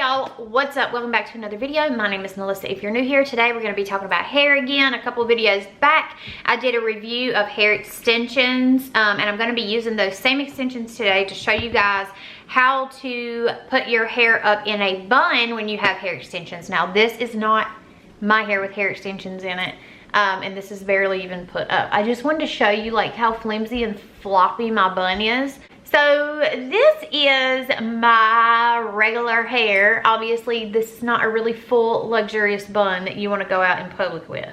y'all, what's up? Welcome back to another video. My name is Melissa. If you're new here, today we're going to be talking about hair again. A couple videos back I did a review of hair extensions, and I'm going to be using those same extensions today to show you guys how to put your hair up in a bun when you have hair extensions. Now this is not my hair with hair extensions in it, and this is barely even put up. I just wanted to show you like how flimsy and floppy my bun is. So this is my regular hair. Obviously this is not a really full luxurious bun that you want to go out in public with.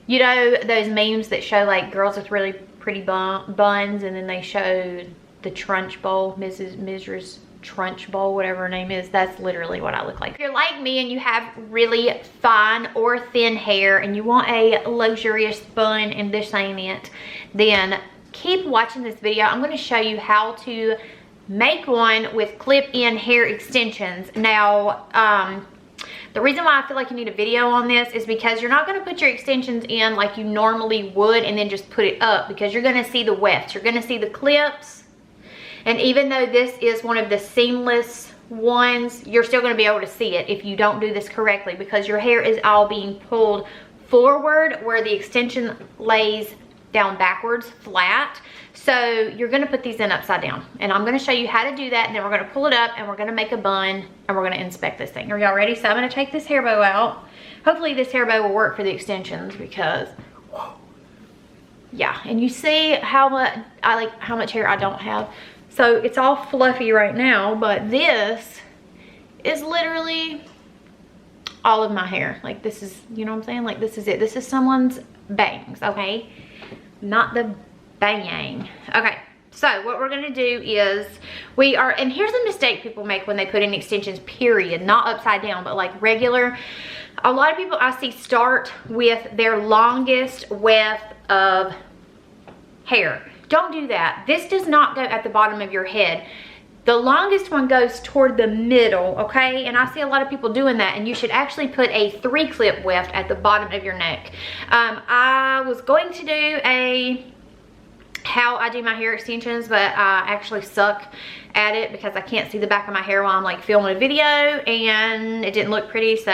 You know those memes that show like girls with really pretty buns, and then they show the trunch bowl, Mrs. Trunch Bowl, whatever her name is. That's literally what I look like. If you're like me and you have really fine or thin hair and you want a luxurious bun and this ain't it, then keep watching this video. I'm going to show you how to make one with clip-in hair extensions. Now, the reason why I feel like you need a video on this is because you're not going to put your extensions in like you normally would and then just put it up, because you're going to see the wefts. You're going to see the clips. And even though this is one of the seamless ones, you're still going to be able to see it if you don't do this correctly, because your hair is all being pulled forward where the extension lays down backwards flat. So you're going to put these in upside down, and I'm going to show you how to do that, and then we're going to pull it up and we're going to make a bun and we're going to inspect this thing. Are y'all ready? So I'm going to take this hair bow out. Hopefully this hair bow will work for the extensions, because yeah, and you see how much hair I don't have. So it's all fluffy right now, but this is literally all of my hair. Like this is, you know what I'm saying? Like this is it. This is someone's bangs, okay? Not the bang. Okay, so what we're gonna do is and here's a mistake people make when they put in extensions, period, not upside down, but like regular. A lot of people I see start with their longest width of hair. Don't do that. This does not go at the bottom of your head. The longest one goes toward the middle, okay? And I see a lot of people doing that, and you should actually put a 3-clip weft at the bottom of your neck. I was going to do how I do my hair extensions, but I actually suck at it because I can't see the back of my hair while I'm like filming a video, and it didn't look pretty. So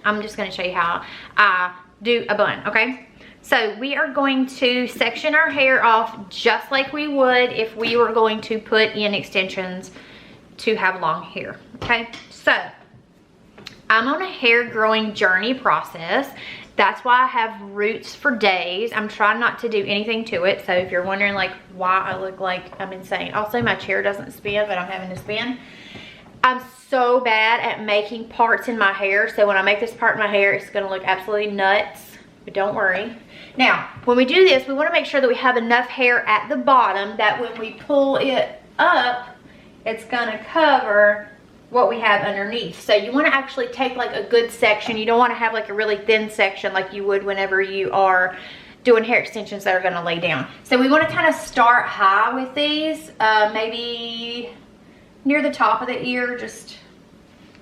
I'm just going to show you how I do a bun, okay? So we are going to section our hair off just like we would if we were going to put in extensions to have long hair, okay? So I'm on a hair growing journey process. That's why I have roots for days. I'm trying not to do anything to it. So if you're wondering like why I look like I'm insane. Also my chair doesn't spin, but I'm having to spin. I'm so bad at making parts in my hair. So when I make this part in my hair, it's gonna look absolutely nuts, but don't worry. Now, when we do this, we want to make sure that we have enough hair at the bottom that when we pull it up, it's going to cover what we have underneath. So you want to actually take like a good section. You don't want to have like a really thin section like you would whenever you are doing hair extensions that are going to lay down. So we want to kind of start high with these, maybe near the top of the ear, just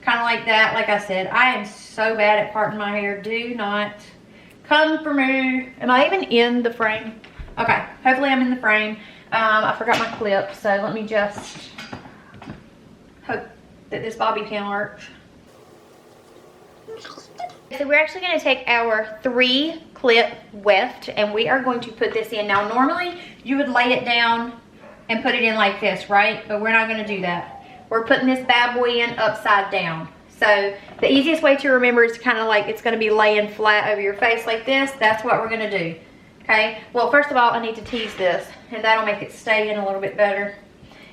kind of like that. Like I said, I am so bad at parting my hair. Do not come for me. Am I even in the frame? Okay, hopefully I'm in the frame. I forgot my clip, so let me just hope that this bobby pin works. So we're actually going to take our 3-clip weft, and we are going to put this in. Now normally you would lay it down and put it in like this, right? But we're not going to do that. We're putting this bad boy in upside down. So the easiest way to remember is kind of like it's going to be laying flat over your face like this. That's what we're going to do. Okay. Well, first of all, I need to tease this, and that'll make it stay in a little bit better.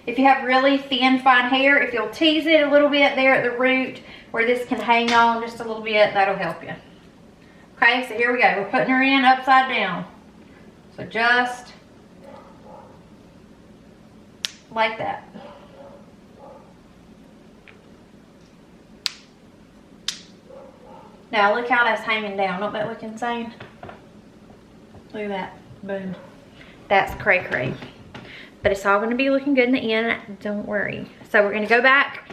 If you have really thin, fine hair, if you'll tease it a little bit there at the root where this can hang on just a little bit, that'll help you. Okay. So here we go. We're putting her in upside down. So just like that. Now look how that's hanging down. Don't that look insane? Look at that. Boom. That's cray cray. But it's all going to be looking good in the end. Don't worry. So we're going to go back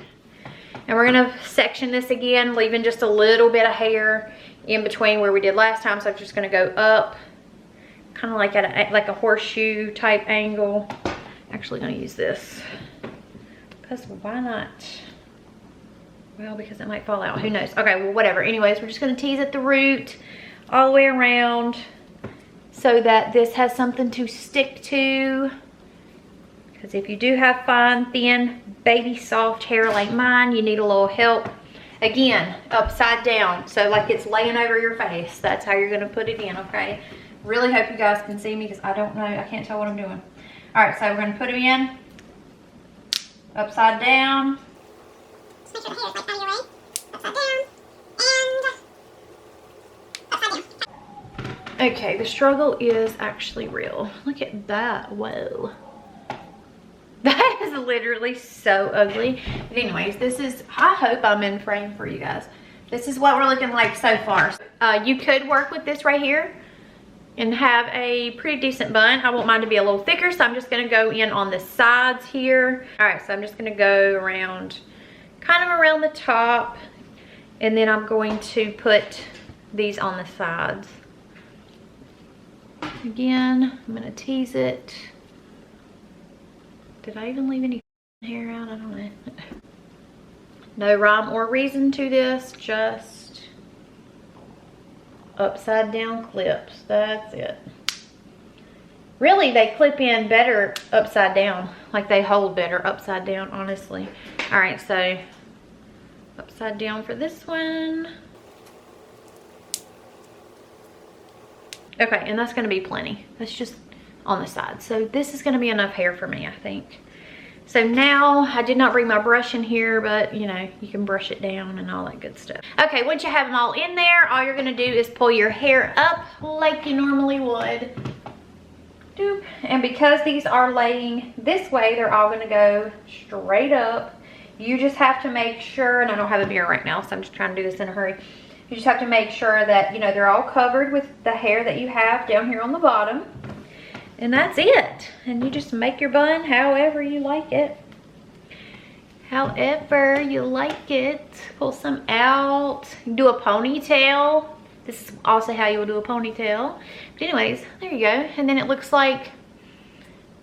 and we're going to section this again, leaving just a little bit of hair in between where we did last time. So I'm just going to go up, kind of like at like a horseshoe type angle. Actually going to use this because why not? Well, because it might fall out, who knows. Okay, well, whatever. Anyways, we're just gonna tease at the root all the way around so that this has something to stick to. Because if you do have fine, thin, baby soft hair like mine, you need a little help. Again, upside down, so like it's laying over your face. That's how you're gonna put it in, okay? Really hope you guys can see me because I don't know, I can't tell what I'm doing. All right, so we're gonna put them in upside down. Just make sure the hair is like out of your way. Upside down and upside down. Okay, the struggle is actually real. Look at that, whoa. That is literally so ugly. But anyways, this is, I hope I'm in frame for you guys. This is what we're looking like so far. You could work with this right here and have a pretty decent bun. I want mine to be a little thicker, so I'm just gonna go in on the sides here. All right, so I'm just gonna go around, kind of around the top, and then I'm going to put these on the sides. Again, I'm gonna tease it. Did I even leave any hair out? I don't know. No rhyme or reason to this, just upside down clips. That's it. Really, they clip in better upside down. Like they hold better upside down, honestly. All right, so upside down for this one. Okay, and that's gonna be plenty. That's just on the side. So this is gonna be enough hair for me, I think. So now, I did not bring my brush in here, but you know, you can brush it down and all that good stuff. Okay, once you have them all in there, all you're gonna do is pull your hair up like you normally would. Doop. And because these are laying this way, they're all gonna go straight up. You just have to make sure, and I don't have a mirror right now, so I'm just trying to do this in a hurry. You just have to make sure that, you know, they're all covered with the hair that you have down here on the bottom. And that's it. And you just make your bun however you like it. However you like it. Pull some out. Do a ponytail. This is also how you will do a ponytail. But anyways, there you go. And then it looks like,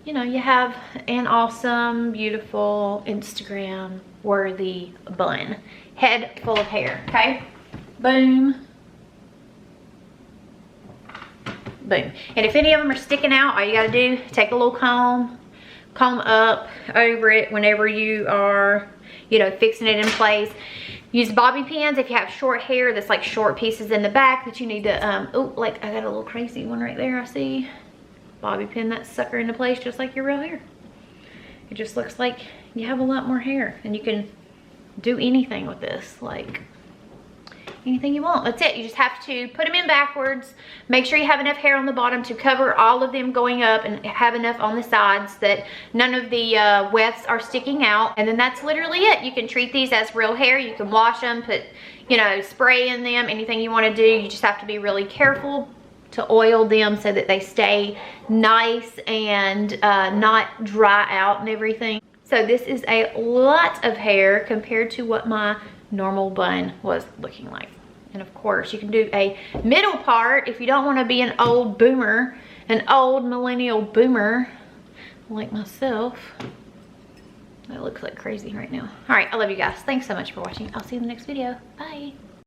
you know, you have an awesome, beautiful, Instagram worthy bun. Head full of hair, okay? Boom. Boom. And if any of them are sticking out, all you gotta do, take a little comb up over it whenever you are, you know, fixing it in place. Use bobby pins if you have short hair that's like short pieces in the back that you need to, oh, like I got a little crazy one right there, I see. Bobby pin that sucker into place just like your real hair. It just looks like you have a lot more hair and you can do anything with this, like anything you want. That's it. You just have to put them in backwards. Make sure you have enough hair on the bottom to cover all of them going up and have enough on the sides that none of the wefts are sticking out. And then that's literally it. You can treat these as real hair. You can wash them, put, you know, spray in them, anything you want to do. You just have to be really careful to oil them so that they stay nice and not dry out and everything. So this is a lot of hair compared to what my normal bun was looking like. And of course you can do a middle part if you don't want to be an old boomer, an old millennial boomer like myself. That looks like crazy right now. All right, I love you guys. Thanks so much for watching. I'll see you in the next video. Bye.